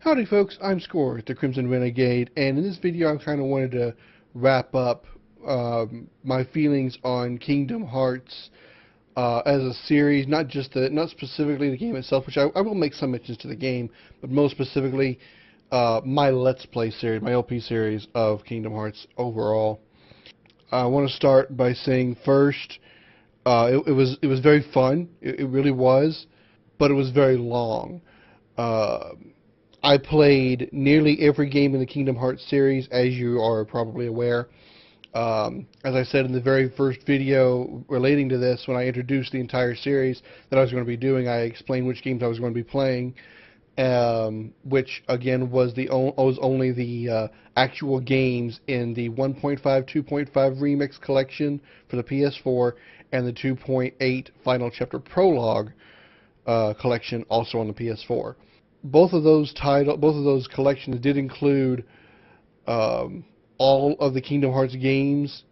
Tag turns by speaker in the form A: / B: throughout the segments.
A: Howdy folks, I'm Scoryth, the Crimson Renegade, and in this video I kind of wanted to wrap up my feelings on Kingdom Hearts as a series, not specifically the game itself, which I will make some mentions to the game, but most specifically my Let's Play series, my LP series of Kingdom Hearts overall. I want to start by saying first, it was very fun, it really was, but it was very long. I played nearly every game in the Kingdom Hearts series, as you are probably aware. As I said in the very first video relating to this, when I introduced the entire series that I was going to be doing, I explained which games I was going to be playing, which again was only the actual games in the 1.5, 2.5 Remix collection for the PS4 and the 2.8 Final Chapter Prologue collection also on the PS4. Both of those collections did include all of the Kingdom Hearts games,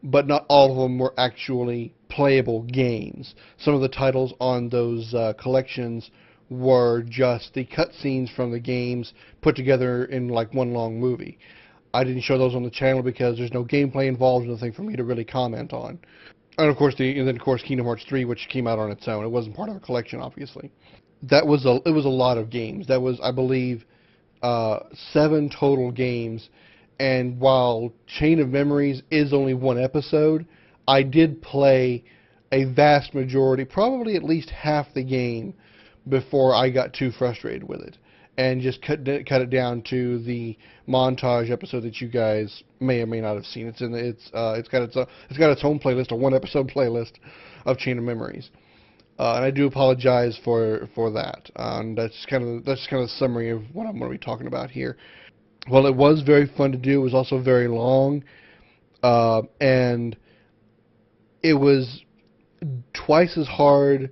A: but not all of them were actually playable games. Some of the titles on those collections were just the cutscenes from the games put together in like one long movie. I didn't show those on the channel because there's no gameplay involved, nothing for me to really comment on. And of course, Kingdom Hearts 3, which came out on its own. It wasn't part of a collection, obviously. It was a lot of games. That was, I believe, 7 total games. And while Chain of Memories is only one episode, I did play a vast majority, probably at least half the game, before I got too frustrated with it, and just cut it down to the montage episode that you guys may or may not have seen. It's got its own playlist, a 1-episode playlist of Chain of Memories. And I do apologize for that. That's kind of the summary of what I'm going to be talking about here. Well, it was very fun to do. It was also very long, and it was twice as hard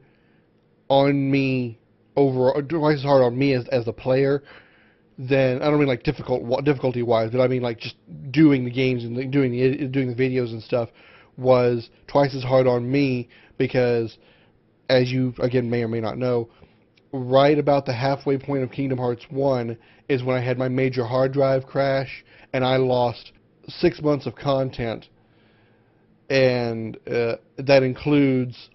A: on me as a player than, I don't mean like difficulty wise, but I mean like just doing the games and doing the videos and stuff was twice as hard on me because, as you, again, may or may not know, right about the halfway point of Kingdom Hearts 1 is when I had my major hard drive crash, and I lost 6 months of content, and that includes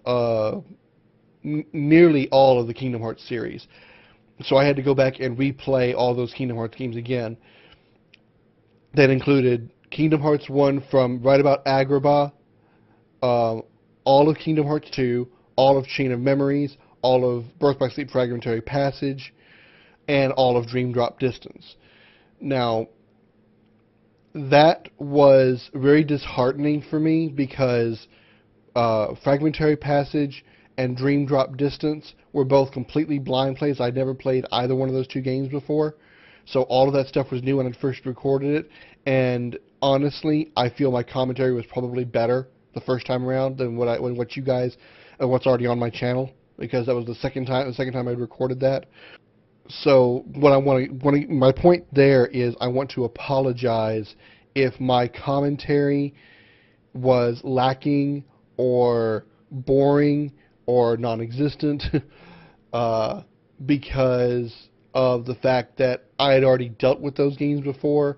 A: nearly all of the Kingdom Hearts series. So I had to go back and replay all those Kingdom Hearts games again. That included Kingdom Hearts 1 from right about Agrabah, all of Kingdom Hearts 2, all of Chain of Memories, all of Birth by Sleep Fragmentary Passage, and all of Dream Drop Distance. Now, that was very disheartening for me because Fragmentary Passage and Dream Drop Distance were both completely blind plays. I'd never played either one of those two games before, so all of that stuff was new when I first recorded it, and honestly, I feel my commentary was probably better the first time around than what you guys and what's already on my channel, because that was the second time I'd recorded that. So my point there is I want to apologize if my commentary was lacking or boring or non-existent because of the fact that I had already dealt with those games before,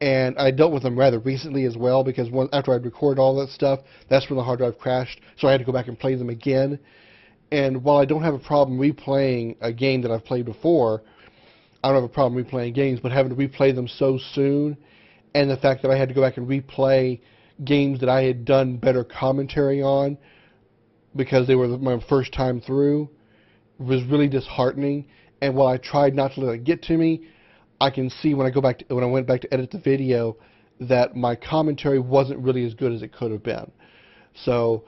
A: and I dealt with them rather recently as well, because after I'd recorded all that stuff, that's when the hard drive crashed, so I had to go back and play them again. And while I don't have a problem replaying a game that I've played before, I don't have a problem replaying games, but having to replay them so soon, and the fact that I had to go back and replay games that I had done better commentary on because they were my first time through, was really disheartening. And while I tried not to let it get to me, I can see when I went back to edit the video that my commentary wasn't really as good as it could have been. So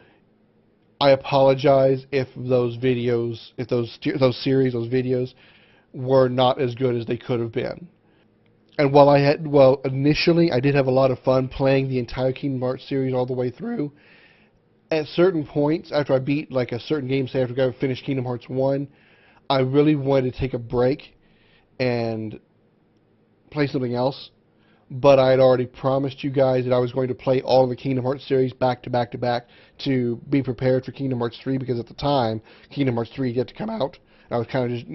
A: I apologize if those videos, those videos were not as good as they could have been. And while initially I did have a lot of fun playing the entire Kingdom Hearts series all the way through, at certain points, after I beat like a certain game, say after I finished Kingdom Hearts 1, I really wanted to take a break and play something else. But I had already promised you guys that I was going to play all of the Kingdom Hearts series back to back to back to be prepared for Kingdom Hearts 3, because at the time, Kingdom Hearts 3 had yet to come out. I was kind of just,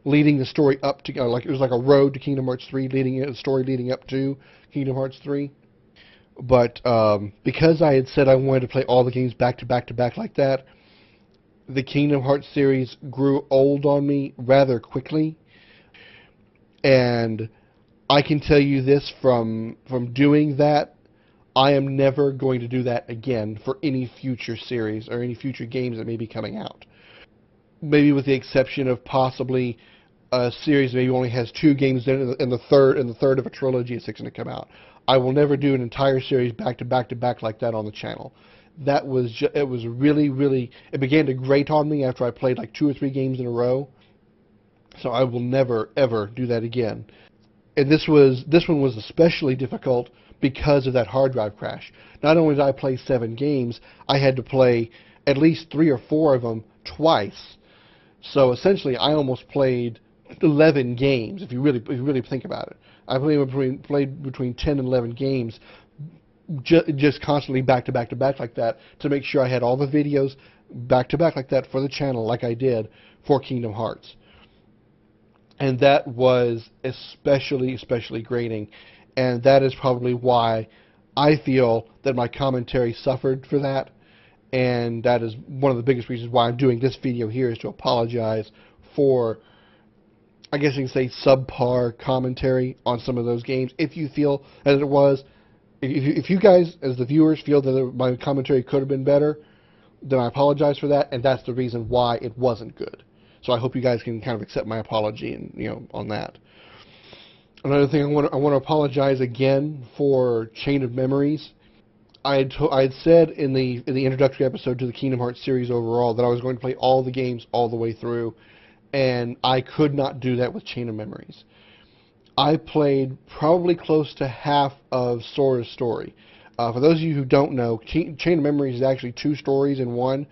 A: leading the story up to, like it was like a road to Kingdom Hearts 3, leading a story leading up to Kingdom Hearts 3. But because I had said I wanted to play all the games back to back to back like that, the Kingdom Hearts series grew old on me rather quickly. And I can tell you this from doing that, I am never going to do that again for any future series or any future games that may be coming out. Maybe with the exception of possibly a series that maybe only has 2 games in the third of a trilogy is going to come out. I will never do an entire series back to back to back like that on the channel. It was really, really, it began to grate on me after I played like 2 or 3 games in a row. So I will never ever do that again. And this one was especially difficult because of that hard drive crash. Not only did I play 7 games, I had to play at least 3 or 4 of them twice. So essentially, I almost played 11 games. If you really think about it, I played between 10 and 11 games, just constantly back to back to back like that, to make sure I had all the videos back to back like that for the channel, like I did for Kingdom Hearts. And that was especially grating, and that is probably why I feel that my commentary suffered for that, and that is one of the biggest reasons why I'm doing this video here, is to apologize for, I guess you can say, subpar commentary on some of those games. If you feel as it was, if you guys, as the viewers, feel that my commentary could have been better, then I apologize for that, and that's the reason why it wasn't good. So I hope you guys can kind of accept my apology and on that. Another thing, I want to apologize again for Chain of Memories. I had said in the introductory episode to the Kingdom Hearts series overall that I was going to play all the games all the way through, and I could not do that with Chain of Memories. I played probably close to half of Sora's story. For those of you who don't know, Chain of Memories is actually 2 stories in one.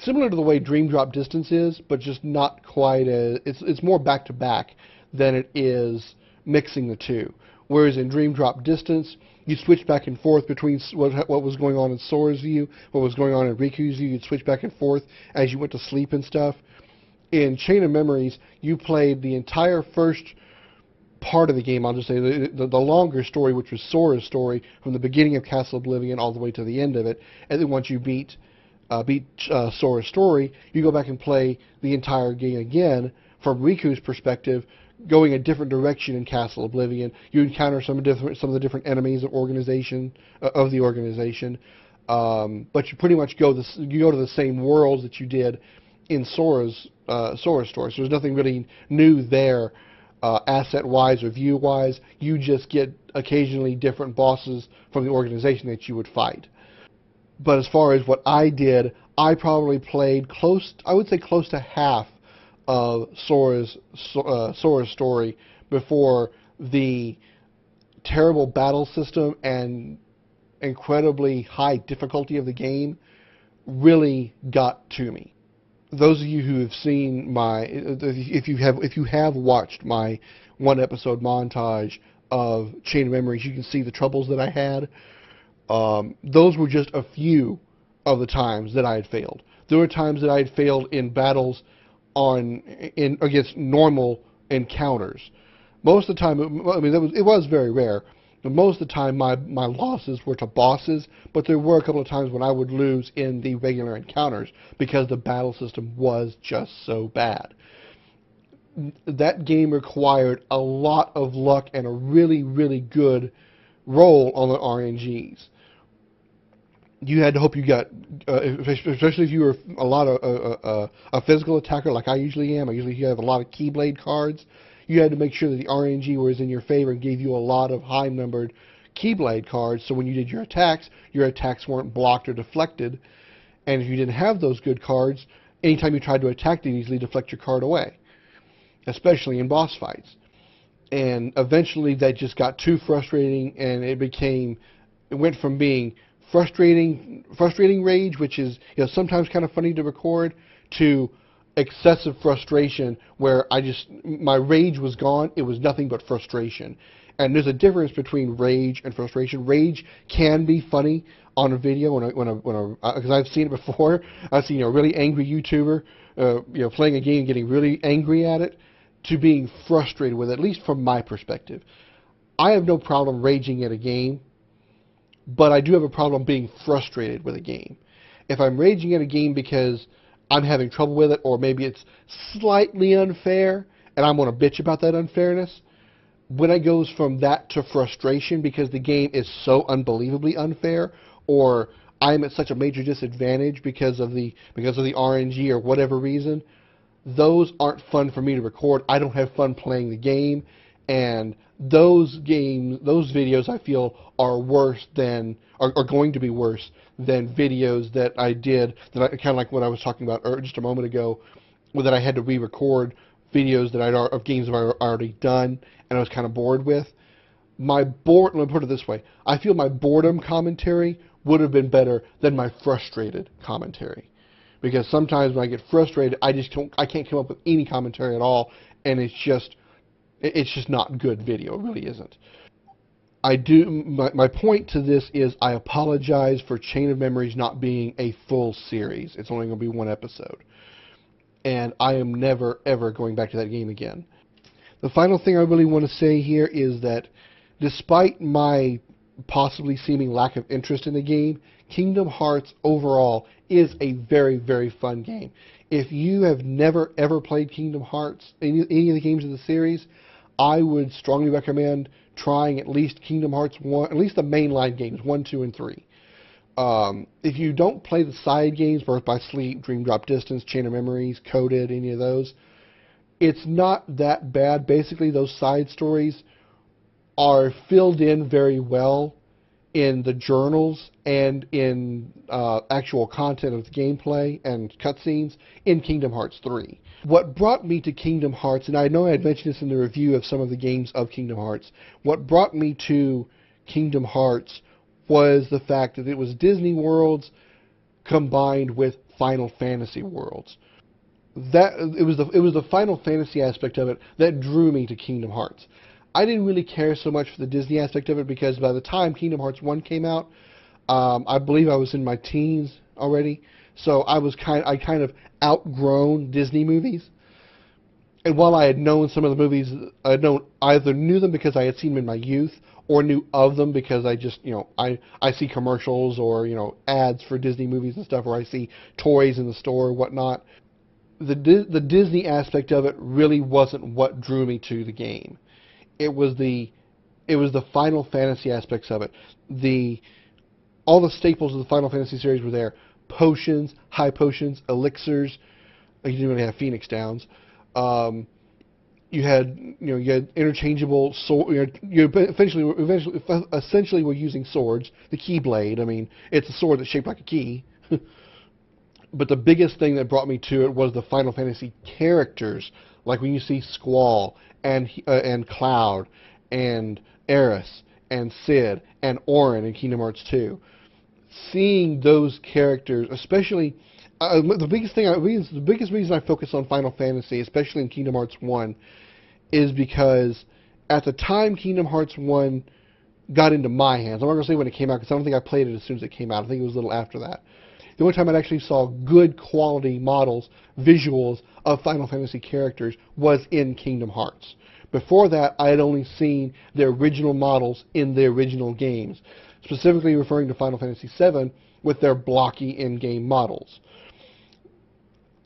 A: Similar to the way Dream Drop Distance is, but just not quite as... It's more back-to-back than it is mixing the two. Whereas in Dream Drop Distance, you switch back and forth between what was going on in Sora's view, what was going on in Riku's view. You'd switch back and forth as you went to sleep and stuff. In Chain of Memories, you played the entire first part of the game, I'll just say, the longer story, which was Sora's story, from the beginning of Castle Oblivion all the way to the end of it. And then once you beat Sora's story, you go back and play the entire game again from Riku's perspective, going a different direction in Castle Oblivion. You encounter some of the different enemies of the organization, but you pretty much go to the same worlds that you did in Sora's story. So there's nothing really new there, asset-wise or view-wise. You just get occasionally different bosses from the organization that you would fight. But as far as what I did, I probably played I would say close to half of Sora's story before the terrible battle system and incredibly high difficulty of the game really got to me. Those of you who have seen if you have watched my 1-episode montage of Chain of Memories, you can see the troubles that I had. Those were just a few of the times that I had failed. There were times that I had failed in battles against normal encounters. Most of the time, it was very rare, but most of the time my losses were to bosses, but there were a couple of times when I would lose in the regular encounters because the battle system was just so bad. That game required a lot of luck and a really, really good roll on the RNGs. You had to hope you got, especially if you were a physical attacker like I usually am. I usually have a lot of Keyblade cards. You had to make sure that the RNG was in your favor and gave you a lot of high-numbered Keyblade cards, so when you did your attacks weren't blocked or deflected. And if you didn't have those good cards, anytime you tried to attack, they'd easily deflect your card away, especially in boss fights. And eventually that just got too frustrating, and it went from being frustrating rage, which is sometimes kind of funny to record, to excessive frustration where my rage was gone. It was nothing but frustration. And there's a difference between rage and frustration. Rage can be funny on a video because I've seen it before. I've seen a really angry YouTuber, playing a game and getting really angry at it, to being frustrated with it, at least from my perspective. I have no problem raging at a game, but I do have a problem being frustrated with a game. If I'm raging at a game because I'm having trouble with it, or maybe it's slightly unfair, and I want to bitch about that unfairness, when it goes from that to frustration because the game is so unbelievably unfair, or I'm at such a major disadvantage because of the RNG or whatever reason, those aren't fun for me to record. I don't have fun playing the game, and those videos I feel are going to be worse than videos that I did, kind of like what I was talking about just a moment ago, that I had to re-record videos of games that I already done and I was kind of bored with. Let me put it this way: I feel my boredom commentary would have been better than my frustrated commentary, because sometimes when I get frustrated, I can't come up with any commentary at all, and it's just not good video. It really isn't. My point to this is I apologize for Chain of Memories not being a full series. It's only going to be one episode. And I am never, ever going back to that game again. The final thing I really want to say here is that despite my possibly seeming lack of interest in the game, Kingdom Hearts overall is a very, very fun game. If you have never, ever played Kingdom Hearts, any of the games in the series, I would strongly recommend trying at least Kingdom Hearts 1, at least the mainline games, 1, 2, and 3. If you don't play the side games, Birth by Sleep, Dream Drop Distance, Chain of Memories, Coded, any of those, it's not that bad. Basically, those side stories are filled in very well in the journals and in actual content of the gameplay and cutscenes in Kingdom Hearts 3. What brought me to Kingdom Hearts, and I know I had mentioned this in the review of some of the games of Kingdom Hearts, what brought me to Kingdom Hearts was the fact that it was Disney worlds combined with Final Fantasy worlds. It was the Final Fantasy aspect of it that drew me to Kingdom Hearts. I didn't really care so much for the Disney aspect of it because by the time Kingdom Hearts 1 came out, I believe I was in my teens already, so I kind of outgrown Disney movies. And while I had known some of the movies, I either knew them because I had seen them in my youth, or knew of them because I just, I see commercials or, ads for Disney movies and stuff, or I see toys in the store or whatnot. The Disney aspect of it really wasn't what drew me to the game. It was the Final Fantasy aspects of it. All the staples of the Final Fantasy series were there. Potions, high potions, elixirs. You didn't really have Phoenix Downs. You had interchangeable sword. You essentially were using swords. The Keyblade. I mean, it's a sword that's shaped like a key. But the biggest thing that brought me to it was the Final Fantasy characters, like when you see Squall and Cloud and Aeris and Cid and Auron in Kingdom Hearts 2. Seeing those characters, especially the biggest reason I focus on Final Fantasy, especially in Kingdom Hearts 1, is because at the time Kingdom Hearts 1 got into my hands, I'm not going to say when it came out because I don't think I played it as soon as it came out. I think it was a little after that. The only time I actually saw good quality models, visuals of Final Fantasy characters was in Kingdom Hearts. Before that, I had only seen the original models in the original games, specifically referring to Final Fantasy VII with their blocky in-game models.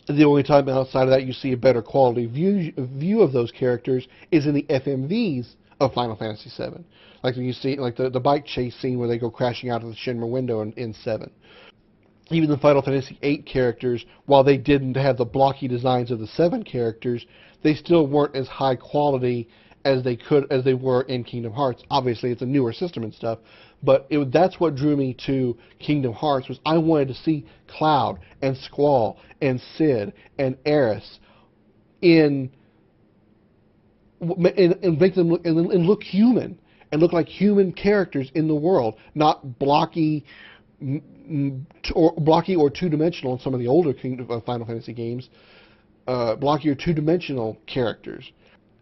A: The only time outside of that you see a better quality view of those characters is in the FMVs of Final Fantasy VII. Like when you see the bike chase scene where they go crashing out of the Shinra window in 7. Even the Final Fantasy VIII characters, while they didn't have the blocky designs of the 7 characters, they still weren't as high quality as they were in Kingdom Hearts. Obviously, it's a newer system and stuff, but that's what drew me to Kingdom Hearts, was I wanted to see Cloud and Squall and Cid and Aeris and make them look human and look like human characters in the world, not blocky or two-dimensional in some of the older Final Fantasy games, blocky or two-dimensional characters.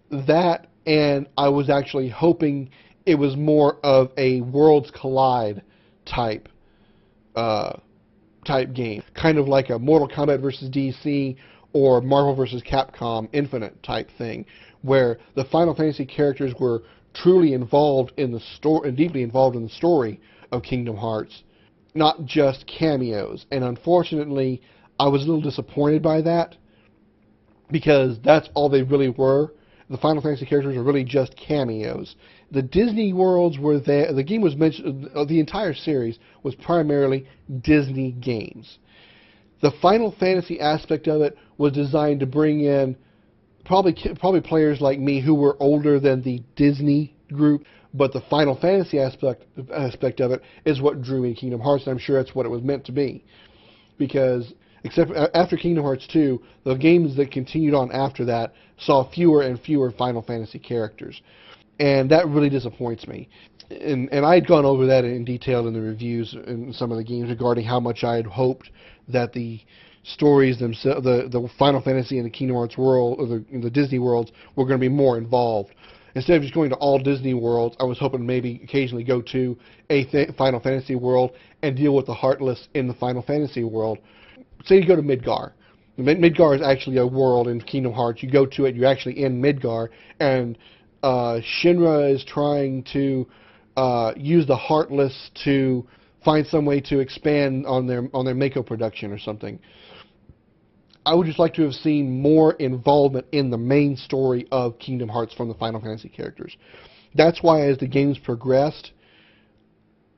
A: That and I was actually hoping it was more of a Worlds Collide type uh, type game, kind of like a Mortal Kombat versus DC or Marvel versus Capcom Infinite type thing, where the Final Fantasy characters were truly involved in the story and deeply involved in the story of Kingdom Hearts, not just cameos. And unfortunately, I was a little disappointed by that because that's all they really were. The Final Fantasy characters are really just cameos. The Disney worlds were there. The game was mentioned. The entire series was primarily Disney games. The Final Fantasy aspect of it was designed to bring in probably players like me who were older than the Disney group. But the Final Fantasy aspect of it is what drew me to Kingdom Hearts, and I'm sure that's what it was meant to be. Because except after Kingdom Hearts 2, the games that continued on after that saw fewer and fewer Final Fantasy characters. And that really disappoints me. And I had gone over that in detail in the reviews in some of the games regarding how much I had hoped that the stories themselves, the Final Fantasy and the Kingdom Hearts world, or the Disney worlds, were going to be more involved. Instead of just going to all Disney worlds, I was hoping maybe occasionally go to a Final Fantasy world and deal with the Heartless in the Final Fantasy world. Say you go to Midgar. Midgar is actually a world in Kingdom Hearts. You go to it, you're actually in Midgar, and Shinra is trying to use the Heartless to find some way to expand on their Mako production or something. I would just like to have seen more involvement in the main story of Kingdom Hearts from the Final Fantasy characters. That's why as the games progressed,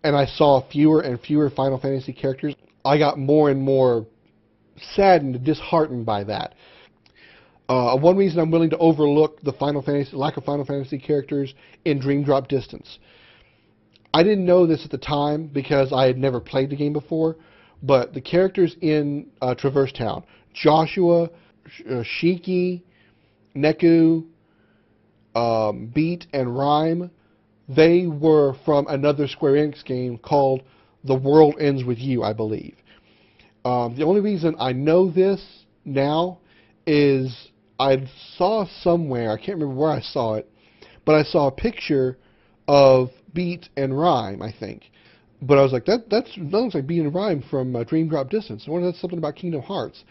A: and I saw fewer and fewer Final Fantasy characters, I got more and more saddened and disheartened by that. One reason I'm willing to overlook the lack of Final Fantasy characters in Dream Drop Distance. I didn't know this at the time because I had never played the game before, but the characters in Traverse Town, Joshua, Shiki, Neku, Beat, and Rhyme, they were from another Square Enix game called The World Ends With You, I believe. The only reason I know this now is I saw somewhere, I can't remember where I saw it, but I saw a picture of Beat and Rhyme, I think. But I was like, that looks like Beat and Rhyme from Dream Drop Distance. I wonder if that's something about Kingdom Hearts.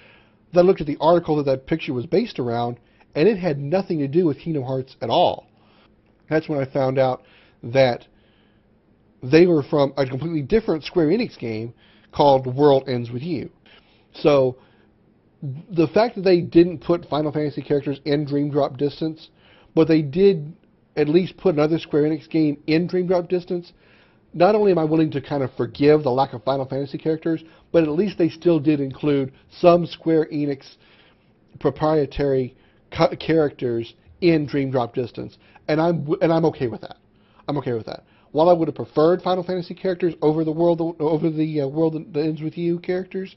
A: Then I looked at the article that picture was based around, and it had nothing to do with Kingdom Hearts at all. That's when I found out that they were from a completely different Square Enix game called The World Ends With You. So the fact that they didn't put Final Fantasy characters in Dream Drop Distance, but they did at least put another Square Enix game in Dream Drop Distance, not only am I willing to kind of forgive the lack of Final Fantasy characters, but at least they still did include some Square Enix proprietary characters in Dream Drop Distance, and I'm okay with that. I'm okay with that. While I would have preferred Final Fantasy characters over the world that ends with you characters,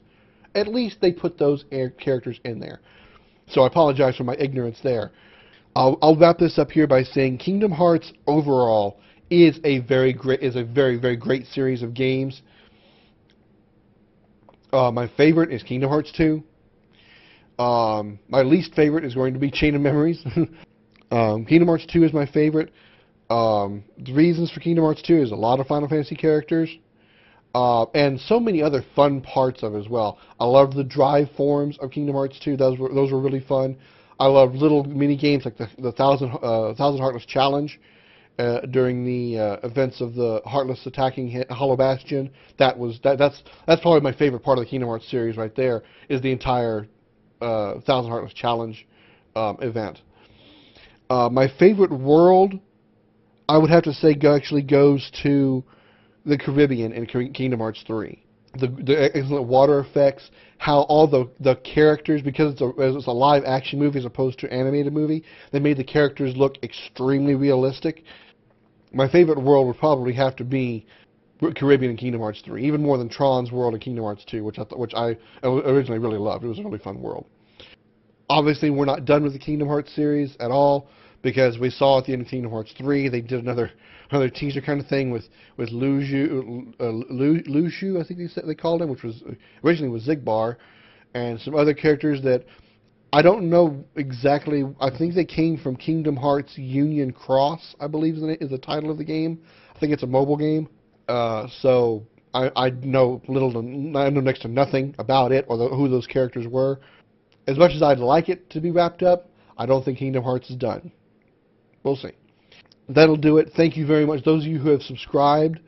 A: at least they put those characters in there. So I apologize for my ignorance there. I'll wrap this up here by saying Kingdom Hearts overall is a very very great series of games. My favorite is Kingdom Hearts 2. My least favorite is going to be Chain of Memories. Kingdom Hearts 2 is my favorite. The reasons for Kingdom Hearts 2 is a lot of Final Fantasy characters, and so many other fun parts of it as well. I loved the drive forms of Kingdom Hearts 2. Those were really fun. I love little mini games like the Thousand Heartless Challenge during the events of the Heartless attacking Hollow Bastion. That's probably my favorite part of the Kingdom Hearts series right there, is the entire Thousand Heartless Challenge event. My favorite world, I would have to say, actually goes to the Caribbean in Kingdom Hearts 3. The excellent water effects, how all the characters, because it's a live action movie as opposed to an animated movie, they made the characters look extremely realistic. My favorite world would probably have to be Caribbean in Kingdom Hearts 3, even more than Tron's world in Kingdom Hearts 2, which I originally really loved. It was a really fun world. Obviously, we're not done with the Kingdom Hearts series at all, because we saw at the end of Kingdom Hearts 3, they did another teaser kind of thing with Lushu, I think they called him, which was originally was Zigbar, and some other characters that I don't know exactly. I think they came from Kingdom Hearts Union Cross, I believe is the title of the game. I think it's a mobile game. So I know I know next to nothing about it or who those characters were. As much as I'd like it to be wrapped up, I don't think Kingdom Hearts is done. We'll see. That'll do it. Thank you very much. Those of you who have subscribed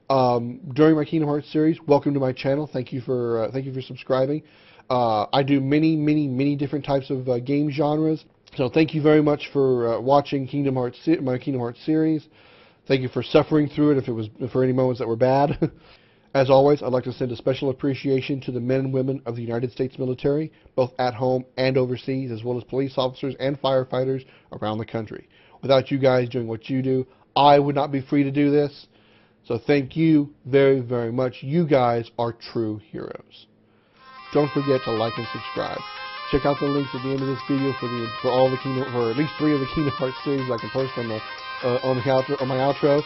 A: during my Kingdom Hearts series, welcome to my channel. Thank you for subscribing. I do many different types of game genres. So thank you very much for watching my Kingdom Hearts series. Thank you for suffering through it if it was for any moments that were bad. As always, I'd like to send a special appreciation to the men and women of the United States military, both at home and overseas, as well as police officers and firefighters around the country. Without you guys doing what you do, I would not be free to do this. So thank you very much. You guys are true heroes. Don't forget to like and subscribe. Check out the links at the end of this video for all the for at least 3 of the Kingdom Hearts series I can post on my outro.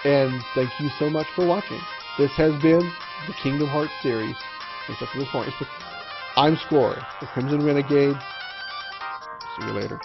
A: And thank you so much for watching. This has been the Kingdom Hearts series, except for this point. I'm Scoryth, the Crimson Renegade. See you later.